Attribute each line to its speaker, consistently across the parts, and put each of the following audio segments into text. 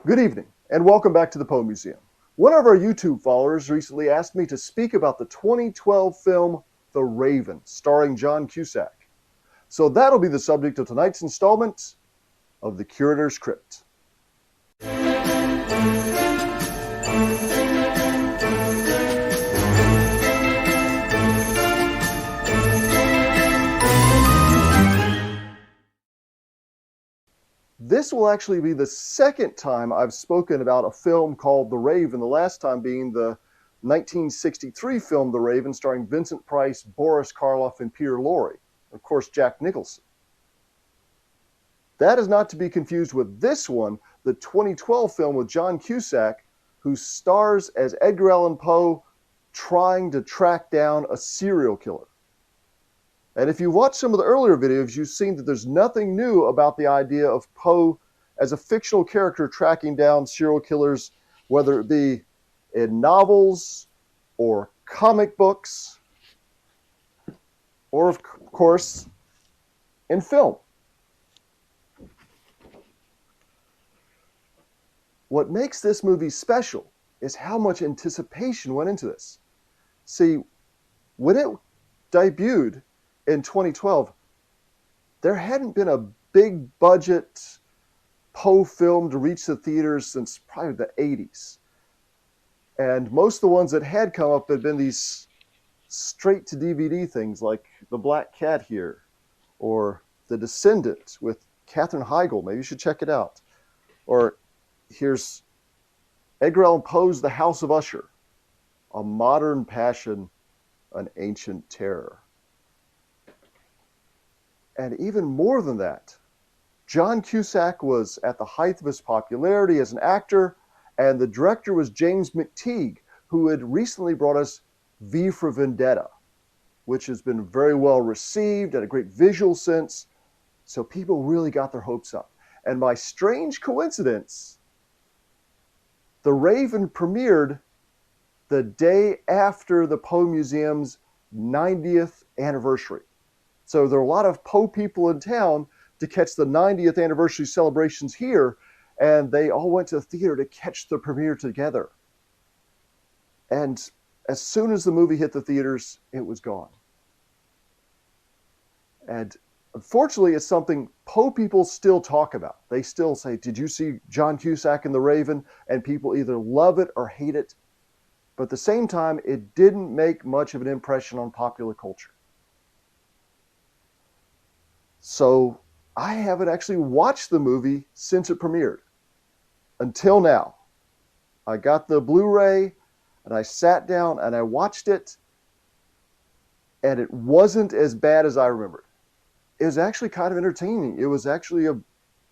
Speaker 1: Good evening, and welcome back to the Poe Museum. One of our YouTube followers recently asked me to speak about the 2012 film The Raven, starring John Cusack. So that'll be the subject of tonight's installment of the Curator's Crypt. This will actually be the second time I've spoken about a film called The Raven, the last time being the 1963 film The Raven, starring Vincent Price, Boris Karloff, and Peter Lorre. Of course, Jack Nicholson. That is not to be confused with this one, the 2012 film with John Cusack, who stars as Edgar Allan Poe trying to track down a serial killer. And if you watch some of the earlier videos, you've seen that there's nothing new about the idea of Poe as a fictional character tracking down serial killers, whether it be in novels or comic books, or of course, in film. What makes this movie special is how much anticipation went into this. See, when it debuted in 2012, there hadn't been a big budget Poe film to reach the theaters since probably the 80s. And most of the ones that had come up had been these straight to DVD things like The Black Cat here, or The Descendant with Katherine Heigl. Maybe you should check it out. Or here's Edgar Allan Poe's The House of Usher, a modern passion, an ancient terror. And even more than that, John Cusack was at the height of his popularity as an actor, and the director was James McTeague, who had recently brought us V for Vendetta, which has been very well received and a great visual sense. So people really got their hopes up. And by strange coincidence, The Raven premiered the day after the Poe Museum's 90th anniversary. So there are a lot of Poe people in town to catch the 90th anniversary celebrations here, and they all went to the theater to catch the premiere together. And as soon as the movie hit the theaters, it was gone. And unfortunately, it's something Poe people still talk about. They still say, "Did you see John Cusack in The Raven?" And people either love it or hate it. But at the same time, it didn't make much of an impression on popular culture. So I haven't actually watched the movie since it premiered. Until now. I got the Blu-ray and I sat down and I watched it, and it wasn't as bad as I remembered. It was actually kind of entertaining. It was actually a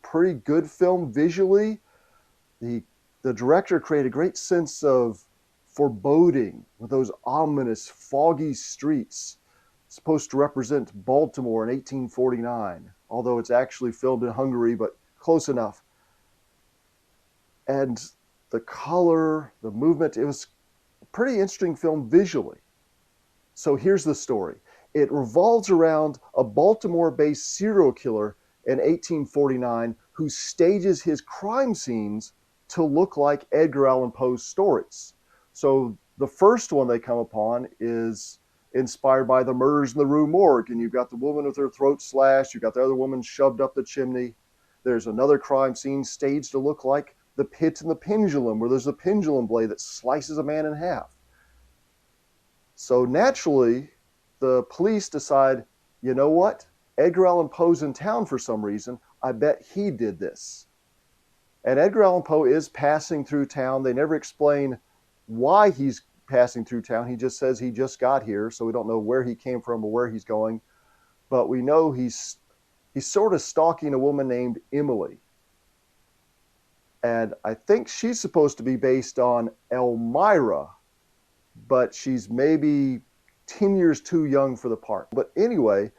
Speaker 1: pretty good film visually. The director created a great sense of foreboding with those ominous, foggy streets supposed to represent Baltimore in 1849, although it's actually filmed in Hungary, but close enough. And the color, the movement, it was a pretty interesting film visually. So here's the story. It revolves around a Baltimore-based serial killer in 1849 who stages his crime scenes to look like Edgar Allan Poe's stories. So the first one they come upon is inspired by the murders in the Rue Morgue, and you've got the woman with her throat slashed, you've got the other woman shoved up the chimney. There's another crime scene staged to look like The Pit and the Pendulum, where there's a pendulum blade that slices a man in half. So naturally, the police decide, you know what? Edgar Allan Poe's in town for some reason. I bet he did this. And Edgar Allan Poe is passing through town. They never explain why he's passing through town. He just says he just got here, so we don't know where he came from or where he's going. But we know he's sort of stalking a woman named Emily. And I think she's supposed to be based on Elmira, but she's maybe 10 years too young for the part. But anyway,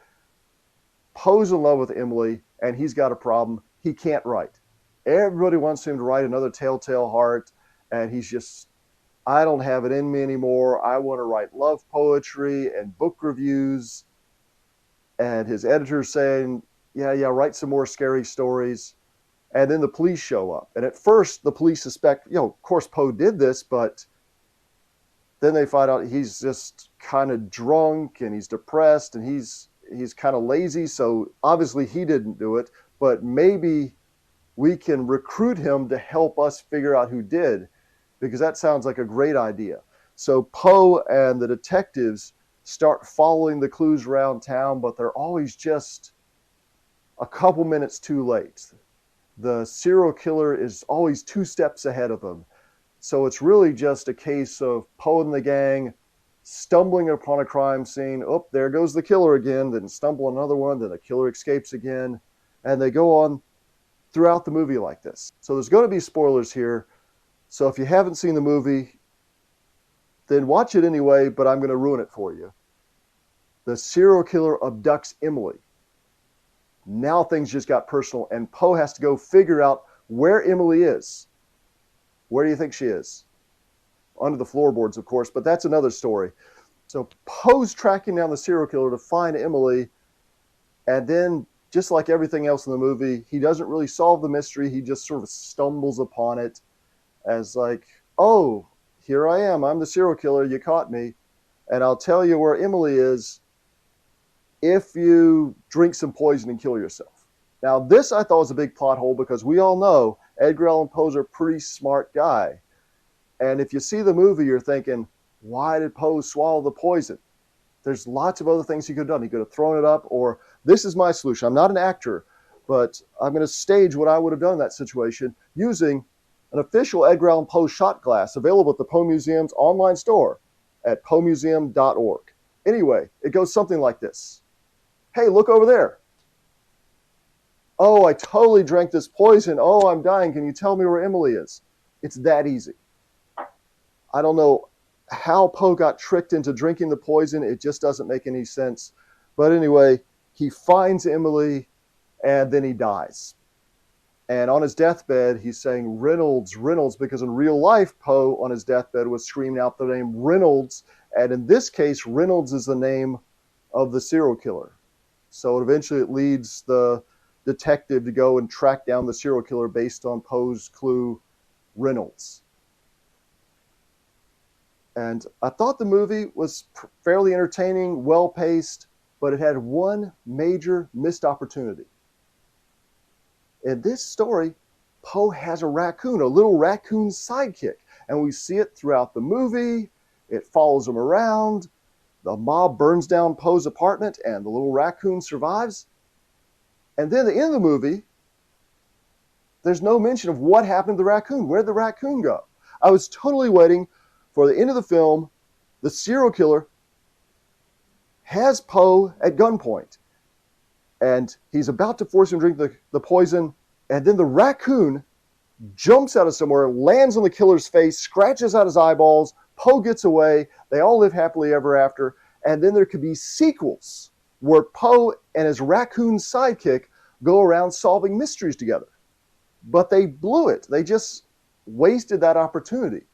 Speaker 1: Poe's in love with Emily, and he's got a problem. He can't write. Everybody wants him to write another Telltale Heart, and he's just, I don't have it in me anymore. I want to write love poetry and book reviews. And his editor's saying, yeah, write some more scary stories. And then the police show up. And at first, the police suspect, of course, Poe did this, but then they find out he's just kind of drunk and he's depressed and he's kind of lazy. So obviously he didn't do it, but maybe we can recruit him to help us figure out who did, because that sounds like a great idea. So Poe and the detectives start following the clues around town, but they're always just a couple minutes too late. The serial killer is always 2 steps ahead of them. So it's really just a case of Poe and the gang stumbling upon a crime scene. Oh, there goes the killer again. Then stumble on another one. Then the killer escapes again. And they go on throughout the movie like this. So there's going to be spoilers here. So if you haven't seen the movie, then watch it anyway, but I'm going to ruin it for you. The serial killer abducts Emily. Now things just got personal, and Poe has to go figure out where Emily is. Where do you think she is? Under the floorboards, of course, but that's another story. So Poe's tracking down the serial killer to find Emily, and then, just like everything else in the movie, he doesn't really solve the mystery. He just sort of stumbles upon it as like, oh, here I am. I'm the serial killer. You caught me. And I'll tell you where Emily is if you drink some poison and kill yourself. Now, this I thought was a big plot hole because we all know Edgar Allan Poe's a pretty smart guy. And if you see the movie, you're thinking, why did Poe swallow the poison? There's lots of other things he could have done. He could have thrown it up, or this is my solution. I'm not an actor, but I'm going to stage what I would have done in that situation using an official Edgar Allan Poe shot glass available at the Poe Museum's online store at poemuseum.org. Anyway, it goes something like this. Hey, look over there. Oh, I totally drank this poison. Oh, I'm dying. Can you tell me where Emily is? It's that easy. I don't know how Poe got tricked into drinking the poison. It just doesn't make any sense. But anyway, he finds Emily and then he dies. And on his deathbed, he's saying Reynolds, Reynolds, because in real life, Poe on his deathbed was screaming out the name Reynolds. And in this case, Reynolds is the name of the serial killer. So eventually it leads the detective to go and track down the serial killer based on Poe's clue, Reynolds. And I thought the movie was fairly entertaining, well-paced, but it had one major missed opportunity. In this story, Poe has a raccoon, a little raccoon sidekick, and we see it throughout the movie. It follows him around. The mob burns down Poe's apartment, and the little raccoon survives. And then at the end of the movie, there's no mention of what happened to the raccoon. Where'd the raccoon go? I was totally waiting for the end of the film. The serial killer has Poe at gunpoint, and he's about to force him to drink the poison, and then the raccoon jumps out of somewhere, lands on the killer's face, scratches out his eyeballs. Poe gets away. They all live happily ever after. And then there could be sequels where Poe and his raccoon sidekick go around solving mysteries together. But they blew it. They just wasted that opportunity.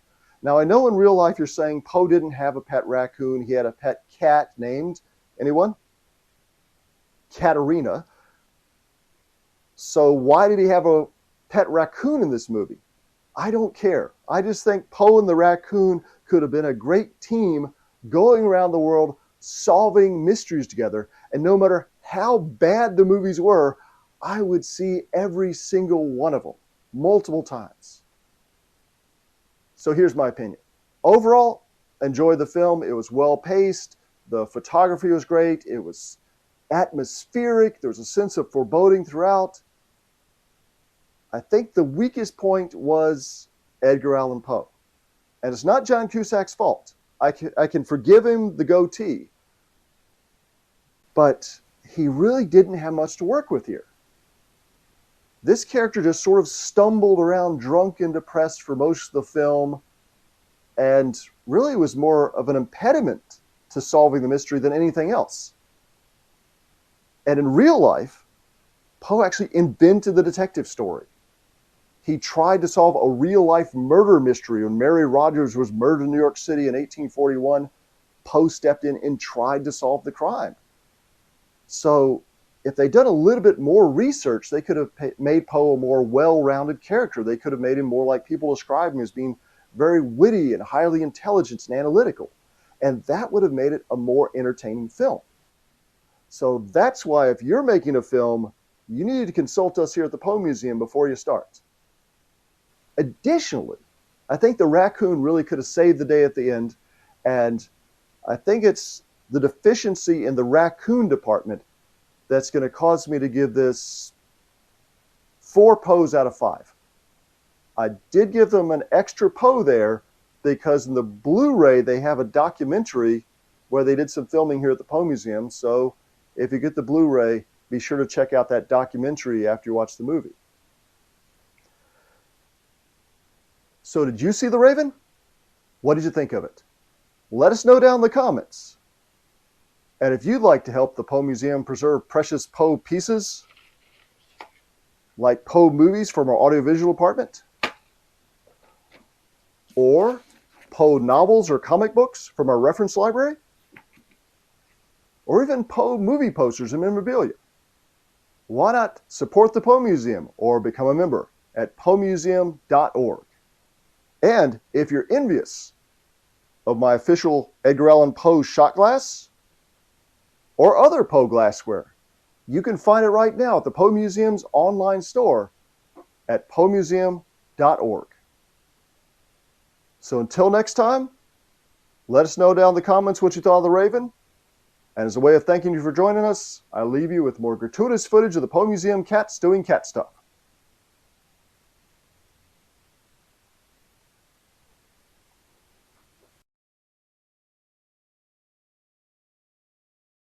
Speaker 1: Now, I know in real life you're saying Poe didn't have a pet raccoon. He had a pet cat named, anyone? Katerina. So why did he have a pet raccoon in this movie? I don't care. I just think Poe and the raccoon could have been a great team going around the world solving mysteries together. And no matter how bad the movies were, I would see every single one of them multiple times. So here's my opinion. Overall, enjoyed the film. It was well paced. The photography was great. It was atmospheric. There was a sense of foreboding throughout. I think the weakest point was Edgar Allan Poe. And it's not John Cusack's fault. I can forgive him the goatee. But he really didn't have much to work with here. This character just sort of stumbled around drunk and depressed for most of the film, and really was more of an impediment to solving the mystery than anything else. And in real life, Poe actually invented the detective story. He tried to solve a real-life murder mystery. When Mary Rogers was murdered in New York City in 1841, Poe stepped in and tried to solve the crime. So if they'd done a little bit more research, they could have made Poe a more well-rounded character. They could have made him more like people describe him as being very witty and highly intelligent and analytical. And that would have made it a more entertaining film. So that's why if you're making a film, you need to consult us here at the Poe Museum before you start. Additionally, I think the raccoon really could have saved the day at the end, and I think it's the deficiency in the raccoon department that's going to cause me to give this 4 Poes out of 5. I did give them an extra Poe there because in the Blu-ray they have a documentary where they did some filming here at the Poe Museum. So if you get the Blu-ray, be sure to check out that documentary after you watch the movie. So did you see The Raven? What did you think of it? Let us know down in the comments. And if you'd like to help the Poe Museum preserve precious Poe pieces, like Poe movies from our audiovisual department, or Poe novels or comic books from our reference library, or even Poe movie posters and memorabilia, why not support the Poe Museum or become a member at poemuseum.org. And if you're envious of my official Edgar Allan Poe shot glass or other Poe glassware, you can find it right now at the Poe Museum's online store at poemuseum.org. So until next time, let us know down in the comments what you thought of The Raven. And as a way of thanking you for joining us, I leave you with more gratuitous footage of the Poe Museum cats doing cat stuff.